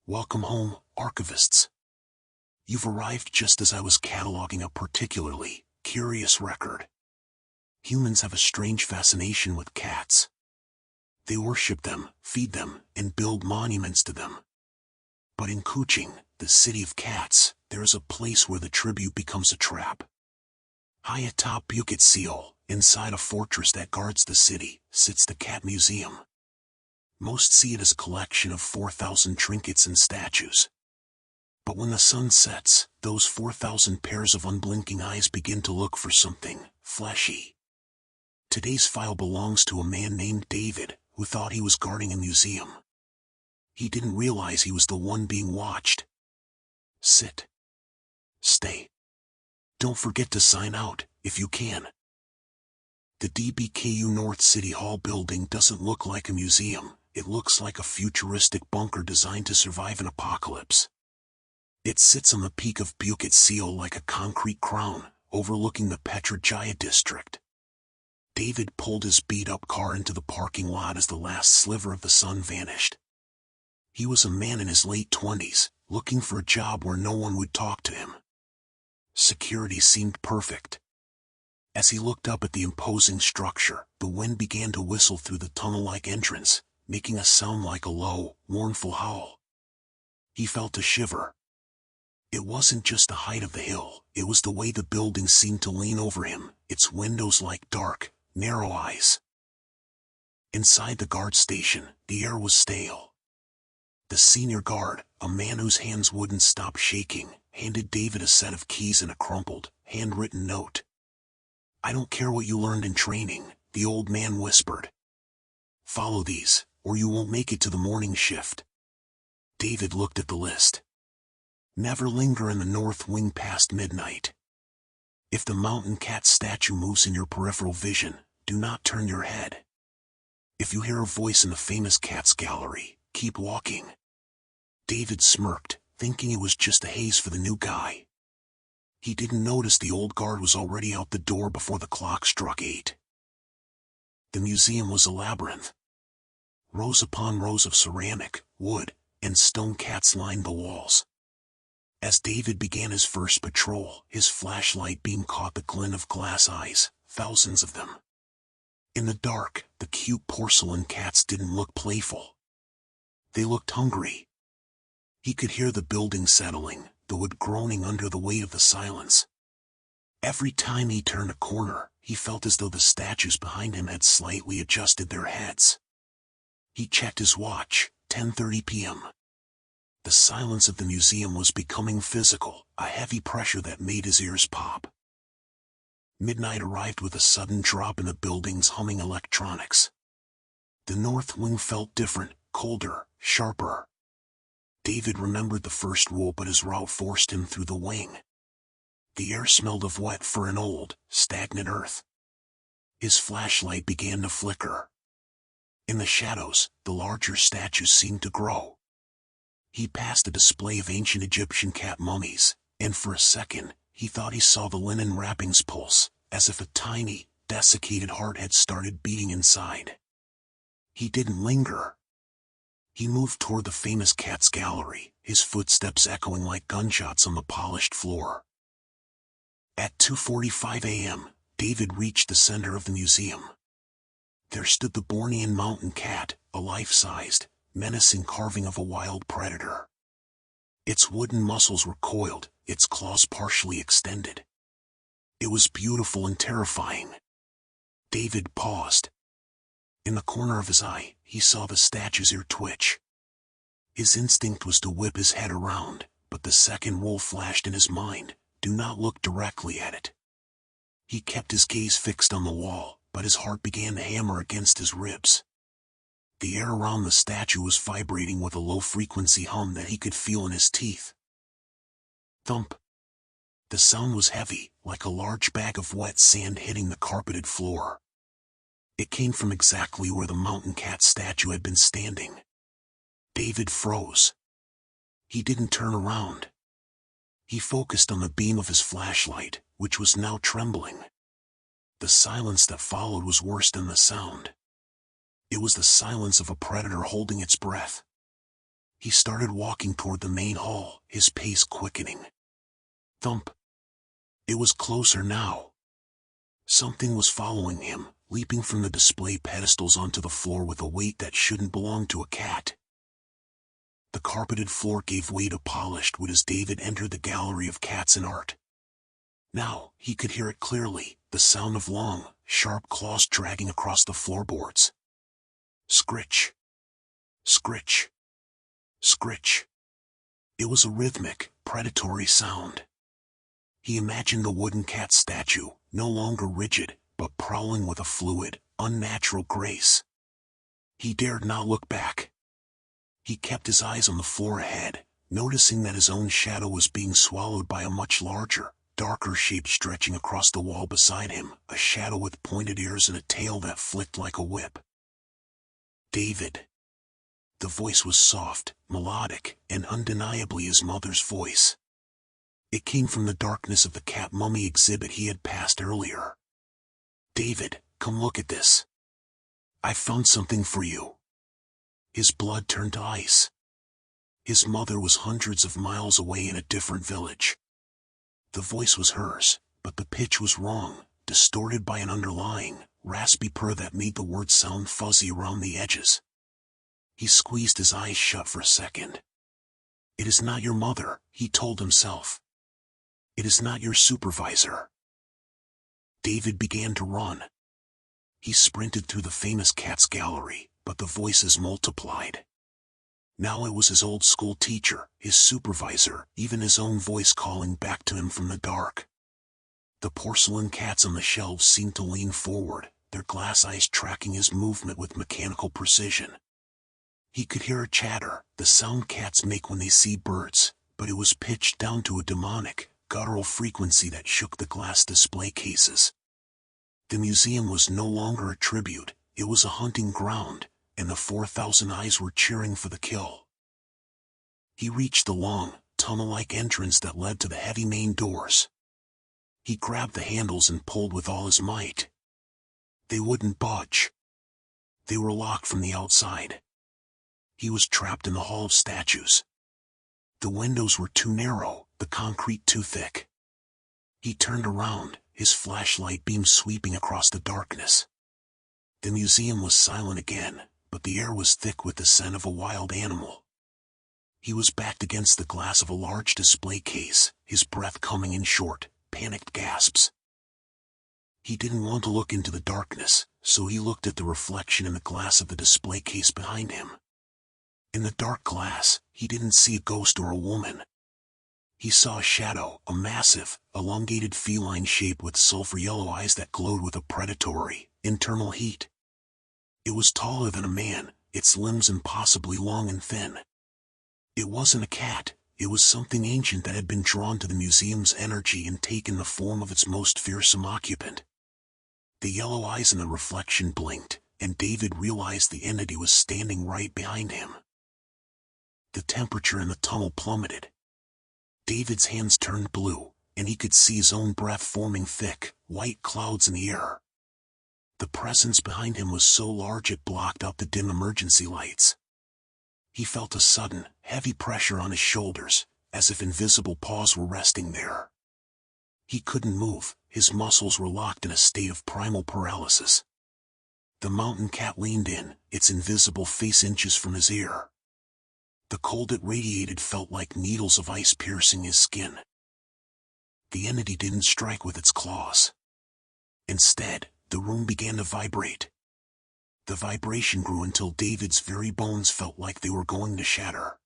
Welcome home, Archivists. You've arrived just as I was cataloging a particularly curious record. Humans have a strange fascination with cats. They worship them, feed them, and build monuments to them. But in Kuching, the city of cats, there is a place where the tribute becomes a trap. High atop Bukit Siol, inside a fortress that guards the city, sits the Cat Museum. Most see it as a collection of 4,000 trinkets and statues. But when the sun sets, those 4,000 pairs of unblinking eyes begin to look for something fleshy. Today's file belongs to a man named David, who thought he was guarding a museum. He didn't realize he was the one being watched. Sit. Stay. Don't forget to sign out, if you can. The DBKU North City Hall building doesn't look like a museum. It looks like a futuristic bunker designed to survive an apocalypse. It sits on the peak of Bukit Siol like a concrete crown, overlooking the Pedestal district. David pulled his beat-up car into the parking lot as the last sliver of the sun vanished. He was a man in his late 20s, looking for a job where no one would talk to him. Security seemed perfect. As he looked up at the imposing structure, the wind began to whistle through the tunnel-like entrance, making a sound like a low, mournful howl. He felt a shiver. It wasn't just the height of the hill, it was the way the building seemed to lean over him, its windows like dark, narrow eyes. Inside the guard station, the air was stale. The senior guard, a man whose hands wouldn't stop shaking, handed David a set of keys and a crumpled, handwritten note. "I don't care what you learned in training," the old man whispered. "Follow these, or you won't make it to the morning shift." David looked at the list. Never linger in the north wing past midnight. If the mountain cat statue moves in your peripheral vision, do not turn your head. If you hear a voice in the famous cat's gallery, keep walking. David smirked, thinking it was just a haze for the new guy. He didn't notice the old guard was already out the door before the clock struck 8. The museum was a labyrinth. Rows upon rows of ceramic, wood, and stone cats lined the walls. As David began his first patrol, his flashlight beam caught the glint of glass eyes, thousands of them. In the dark, the cute porcelain cats didn't look playful. They looked hungry. He could hear the building settling, the wood groaning under the weight of the silence. Every time he turned a corner, he felt as though the statues behind him had slightly adjusted their heads. He checked his watch, 10:30 p.m. The silence of the museum was becoming physical, a heavy pressure that made his ears pop. Midnight arrived with a sudden drop in the building's humming electronics. The north wing felt different, colder, sharper. David remembered the first rule, but his route forced him through the wing. The air smelled of wet fur and old, stagnant earth. His flashlight began to flicker. In the shadows, the larger statues seemed to grow. He passed a display of ancient Egyptian cat mummies, and for a second, he thought he saw the linen wrappings pulse, as if a tiny, desiccated heart had started beating inside. He didn't linger. He moved toward the famous cat's gallery, his footsteps echoing like gunshots on the polished floor. At 2:45 a.m., David reached the center of the museum. There stood the Bornean Mountain Cat, a life-sized, menacing carving of a wild predator. Its wooden muscles were coiled, its claws partially extended. It was beautiful and terrifying. David paused. In the corner of his eye, he saw the statue's ear twitch. His instinct was to whip his head around, but the second rule flashed in his mind: do not look directly at it. He kept his gaze fixed on the wall, but his heart began to hammer against his ribs. The air around the statue was vibrating with a low-frequency hum that he could feel in his teeth. Thump. The sound was heavy, like a large bag of wet sand hitting the carpeted floor. It came from exactly where the mountain cat statue had been standing. David froze. He didn't turn around. He focused on the beam of his flashlight, which was now trembling. The silence that followed was worse than the sound. It was the silence of a predator holding its breath. He started walking toward the main hall, his pace quickening. Thump. It was closer now. Something was following him, leaping from the display pedestals onto the floor with a weight that shouldn't belong to a cat. The carpeted floor gave way to polished wood as David entered the gallery of cats and art. Now, he could hear it clearly, the sound of long, sharp claws dragging across the floorboards. Scritch. Scritch. Scritch. It was a rhythmic, predatory sound. He imagined the wooden cat statue, no longer rigid, but prowling with a fluid, unnatural grace. He dared not look back. He kept his eyes on the floor ahead, noticing that his own shadow was being swallowed by a much larger, darker shape stretching across the wall beside him, a shadow with pointed ears and a tail that flicked like a whip. David. The voice was soft, melodic, and undeniably his mother's voice. It came from the darkness of the cat mummy exhibit he had passed earlier. David, come look at this. I found something for you. His blood turned to ice. His mother was hundreds of miles away in a different village. The voice was hers, but the pitch was wrong, distorted by an underlying, raspy purr that made the words sound fuzzy around the edges. He squeezed his eyes shut for a second. It is not your mother, he told himself. It is not your supervisor. David began to run. He sprinted through the famous cat's gallery, but the voices multiplied. Now it was his old school teacher, his supervisor, even his own voice calling back to him from the dark. The porcelain cats on the shelves seemed to lean forward, their glass eyes tracking his movement with mechanical precision. He could hear a chatter, the sound cats make when they see birds, but it was pitched down to a demonic, guttural frequency that shook the glass display cases. The museum was no longer a tribute, it was a hunting ground, and the 4,000 eyes were cheering for the kill. He reached the long, tunnel-like entrance that led to the heavy main doors. He grabbed the handles and pulled with all his might. They wouldn't budge. They were locked from the outside. He was trapped in the hall of statues. The windows were too narrow, the concrete too thick. He turned around, his flashlight beam sweeping across the darkness. The museum was silent again, but the air was thick with the scent of a wild animal. He was backed against the glass of a large display case, his breath coming in short, panicked gasps. He didn't want to look into the darkness, so he looked at the reflection in the glass of the display case behind him. In the dark glass, he didn't see a ghost or a woman. He saw a shadow, a massive, elongated feline shape with sulfur yellow eyes that glowed with a predatory, internal heat. It was taller than a man, its limbs impossibly long and thin. It wasn't a cat, it was something ancient that had been drawn to the museum's energy and taken the form of its most fearsome occupant. The yellow eyes in the reflection blinked, and David realized the entity was standing right behind him. The temperature in the tunnel plummeted. David's hands turned blue, and he could see his own breath forming thick, white clouds in the air. The presence behind him was so large it blocked out the dim emergency lights. He felt a sudden, heavy pressure on his shoulders, as if invisible paws were resting there. He couldn't move, his muscles were locked in a state of primal paralysis. The mountain cat leaned in, its invisible face inches from his ear. The cold it radiated felt like needles of ice piercing his skin. The entity didn't strike with its claws. Instead, the room began to vibrate. The vibration grew until David's very bones felt like they were going to shatter.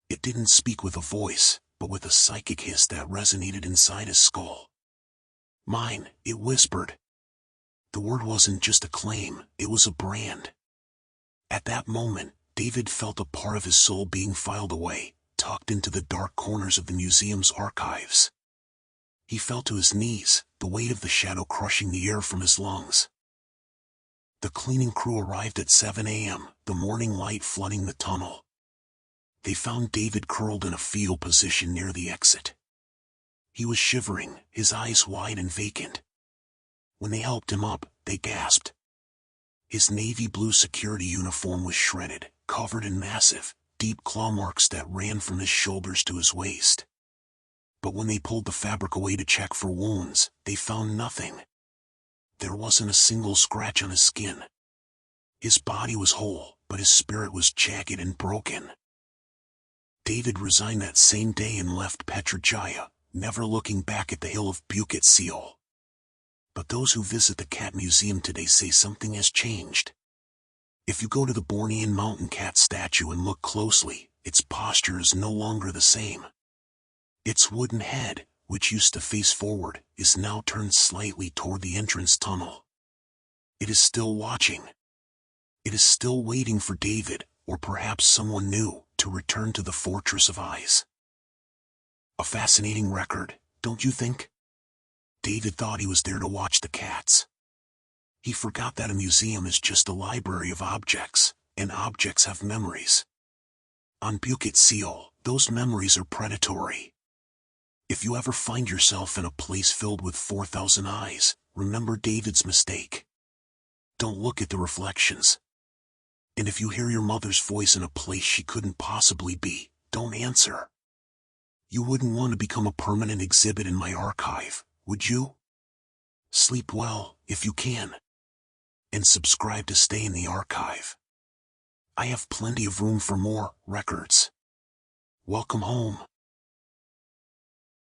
It didn't speak with a voice, but with a psychic hiss that resonated inside his skull. Mine, it whispered. The word wasn't just a claim, it was a brand. At that moment, David felt a part of his soul being filed away, tucked into the dark corners of the museum's archives. He fell to his knees, the weight of the shadow crushing the air from his lungs. The cleaning crew arrived at 7 a.m., the morning light flooding the tunnel. They found David curled in a fetal position near the exit. He was shivering, his eyes wide and vacant. When they helped him up, they gasped. His navy blue security uniform was shredded, covered in massive, deep claw marks that ran from his shoulders to his waist. But when they pulled the fabric away to check for wounds, they found nothing. There wasn't a single scratch on his skin. His body was whole, but his spirit was jagged and broken. David resigned that same day and left Petrojaya, never looking back at the hill of Bukit Siol. But those who visit the cat museum today say something has changed. If you go to the Bornean Mountain Cat statue and look closely, its posture is no longer the same. Its wooden head, which used to face forward, is now turned slightly toward the entrance tunnel. It is still watching. It is still waiting for David, or perhaps someone new, to return to the Fortress of Eyes. A fascinating record, don't you think? David thought he was there to watch the cats. He forgot that a museum is just a library of objects, and objects have memories. On Bukit Siol, those memories are predatory. If you ever find yourself in a place filled with 4,000 eyes, remember David's mistake. Don't look at the reflections. And if you hear your mother's voice in a place she couldn't possibly be, don't answer. You wouldn't want to become a permanent exhibit in my archive, would you? Sleep well, if you can. And subscribe to stay in the archive. I have plenty of room for more records. Welcome home.